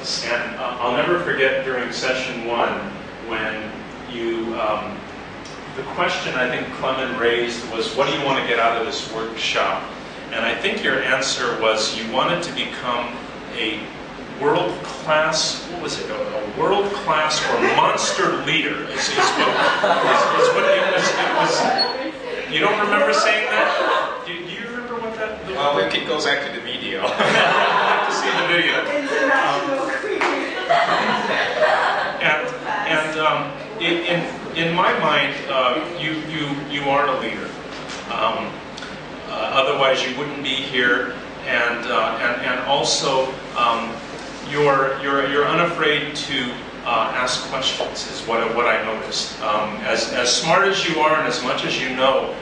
presence. And I'll never forget during session 1 when you, the question I think Clement raised was, what do you want to get out of this workshop? And I think your answer was you wanted to become a world-class, what was it, a world-class or monster leader is what it was. You don't remember saying that? Do you remember what that was? Well, it goes back to the video. I'd like to see the video. In my mind, you are a leader. Otherwise, you wouldn't be here, and also you're unafraid to ask questions. Is what I noticed. As smart as you are, and as much as you know,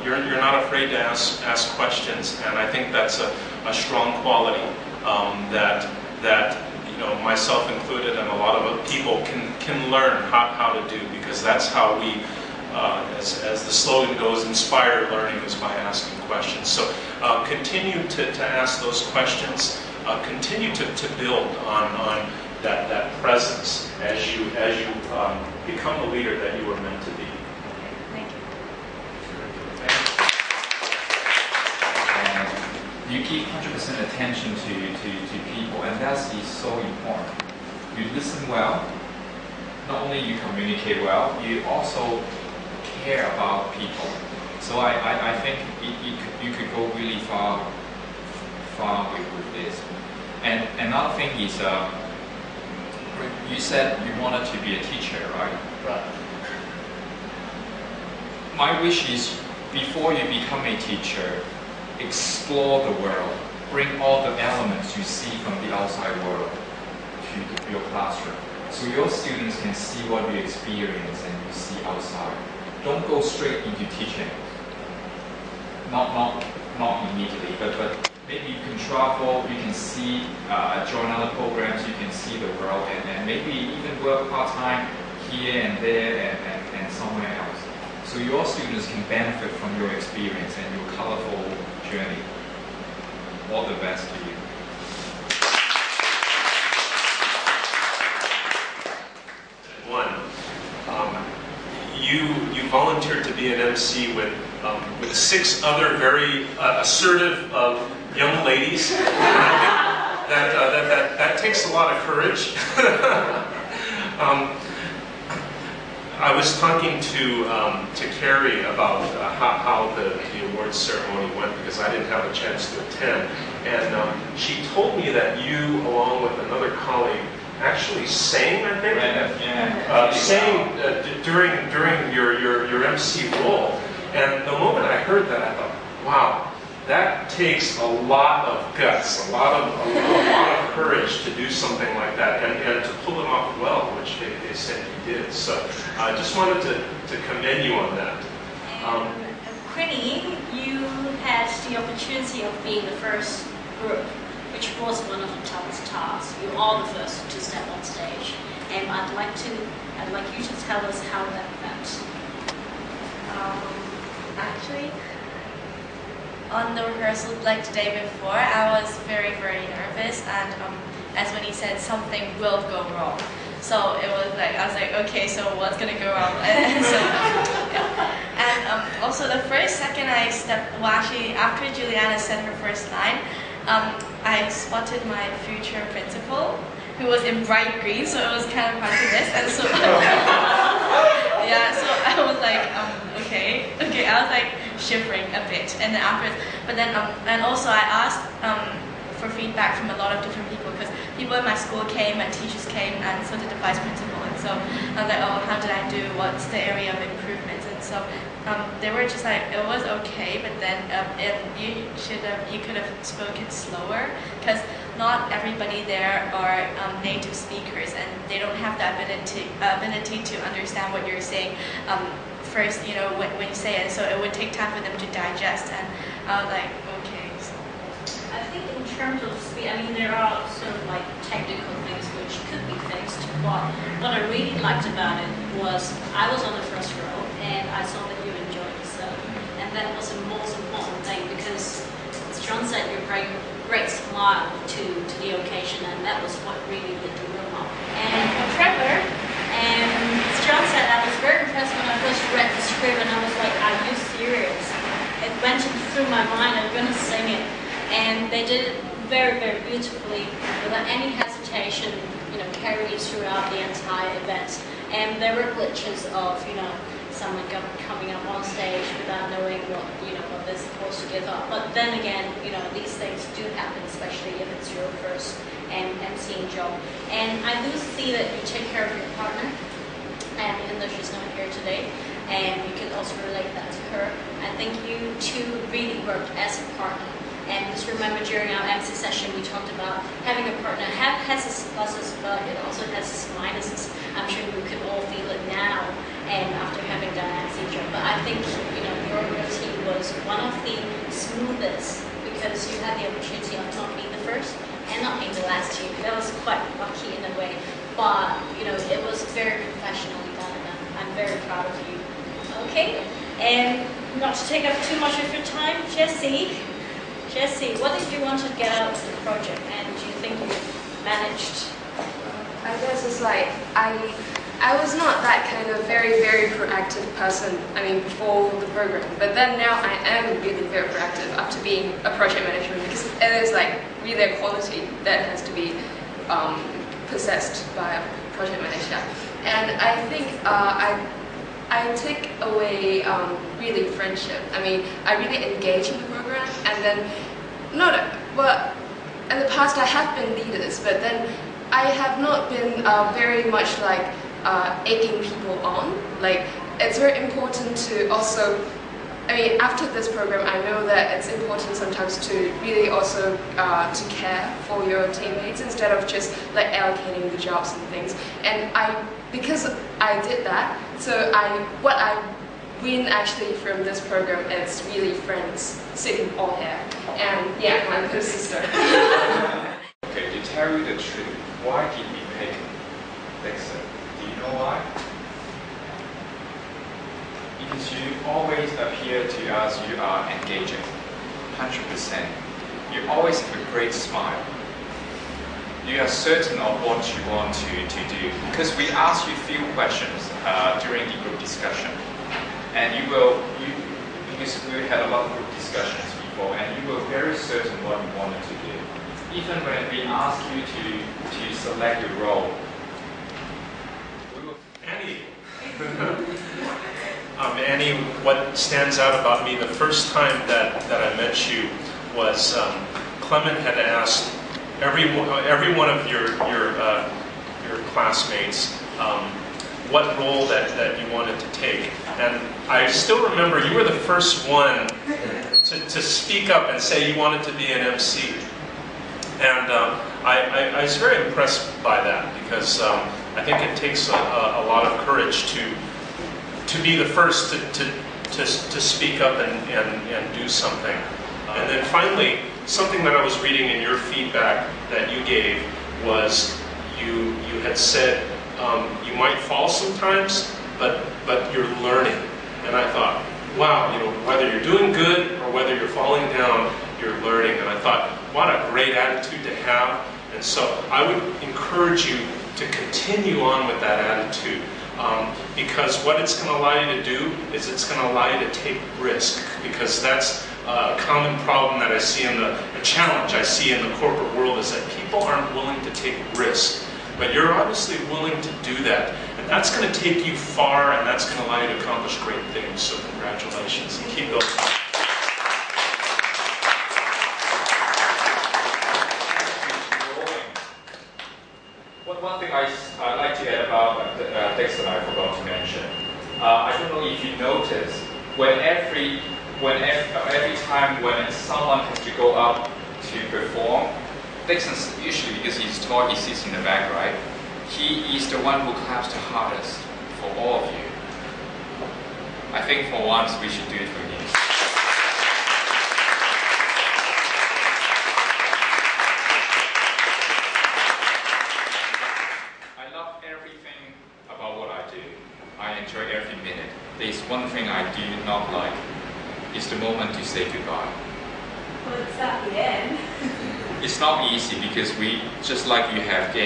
you're not afraid to ask questions, and I think that's a strong quality that you know, myself included, and a lot of people can learn how to do, because that's how we. As the slogan goes, inspired learning is by asking questions. So continue to ask those questions. Continue to build on that presence as you become the leader that you were meant to be. Thank you. You give 100% attention to people, and that is so important. You listen well. Not only you communicate well, you also care about people. So I think you could go really far with this. And another thing is, you said you wanted to be a teacher, right? Right. My wish is, before you become a teacher, explore the world. Bring all the elements you see from the outside world to your classroom, so your students can see what you experience and you see outside. Don't go straight into teaching. Not immediately, but maybe you can travel, you can see, join other programs, you can see the world, and maybe even work part-time here and there and somewhere else. So your students can benefit from your experience and your colorful journey. All the best to you. You volunteered to be an MC with 6 other very assertive young ladies. And I think that takes a lot of courage. I was talking to Carrie about how the awards ceremony went, because I didn't have a chance to attend, and she told me that you, along with another colleague, actually sang, I think, sang during your MC role. And the moment I heard that, I thought, wow, that takes a lot of guts, a lot of courage to do something like that, and to pull it off well, which they said you did. So I just wanted to commend you on that. Queenie, you had the opportunity of being the first group, which was one of the toughest tasks. You are the first to step on stage, and I'd like you to tell us how that went. Actually, on the rehearsal, like the day before, I was very nervous, and as when he said something will go wrong. So it was like, I was like, okay, so what's gonna go wrong? And so, yeah. And also the first second I stepped, well actually after Juliana said her first line, I spotted my future principal, who was in bright green, so it was kind of hard to miss. And so, yeah, so I was like, okay, I was like shivering a bit. And then afterwards, but then, and also I asked for feedback from a lot of different people, because people in my school came and teachers came, and so did the vice principal. And so I was like, oh, how did I do? What's the area of improvements? And so they were just like, it was okay, but then you could have spoken slower, because not everybody there are native speakers, and they don't have the ability to understand what you're saying first, you know, when you say it. So it would take time for them to digest, and I was like, okay. So. I think in terms of speed, I mean, there are sort of like technical things which could be fixed, but what I really liked about it was I was on the first row, and I saw that you enjoyed yourself, and that was the most important thing, because as John said, you bring great smile to the occasion, and that was what through my mind, I'm going to sing it. And they did it very, very beautifully, without any hesitation, carried it throughout the entire event. And there were glitches of, someone coming up on stage without knowing what they're supposed to give up. But then again, these things do happen, especially if it's your first emceeing job. And I do see that you take care of your partner, even though she's not here today, and you can also relate that to her. I think you two really worked as a partner. And just remember, during our MC session, we talked about having a partner has its pluses, but it also has its minuses. I'm sure we could all feel it now, and after having done MC job. But I think your routine was one of the smoothest, because you had the opportunity of not being the first and not being the last two. That was quite lucky in a way, but it was very professionally done, and I'm very proud of you. Okay, and not to take up too much of your time, Jessie, what did you want to get out of the project, and do you think you managed? I guess it's like I was not that kind of very, very proactive person, before the program. But then now I am really very proactive after being a project manager, because it is like really a quality that has to be possessed by a project manager. And I think I take away really friendship. I really engage in the program, and then in the past I have been leaders, but then I have not been very much like egging people on. Like, it's very important to also, after this program, I know that it's important sometimes to really also to care for your teammates instead of just like allocating the jobs and things. And because I did that, so what I win actually from this program is really friends sitting all here, and yeah, my little sister. Okay, to tell you the truth, why did we pick Dixon? Do you know why? Because you always appear to us you are engaging, 100%. You always have a great smile. You are certain of what you want to do. Because we ask you few questions during the group discussion. And because we had a lot of group discussions before, and you were very certain what you wanted to do. Even when we asked you to select your role, Annie. Annie, what stands out about me the first time that I met you was Clement had asked every one of your classmates what role that you wanted to take, and I still remember you were the first one to speak up and say you wanted to be an MC, and I was very impressed by that, because I think it takes a lot of courage to be the first to speak up and do something. And then finally, something that I was reading in your feedback that you gave was you had said you might fall sometimes, but you're learning. And I thought, wow, whether you're doing good or whether you're falling down, you're learning. And I thought, what a great attitude to have. And so I would encourage you to continue on with that attitude, because what it's going to allow you to do is it's going to allow you to take risk, because that's a common problem that I see a challenge I see in the corporate world, is that people aren't willing to take risk. But you're obviously willing to do that, and that's going to take you far, and that's going to allow you to accomplish great things. So congratulations, and keep going. One thing I'd like to add about Dixon I forgot to mention. I don't know if you notice, every time when someone has to go up to perform, Dixon's usually, because he's tall, he sits in the back, right? He is the one who claps the hardest for all of you. I think for once we should do it for him. I love everything about what I do. I enjoy every minute. There's one thing I do not like. It's the moment to say goodbye. Well, it's at the end. It's not easy, because we, just like you have games.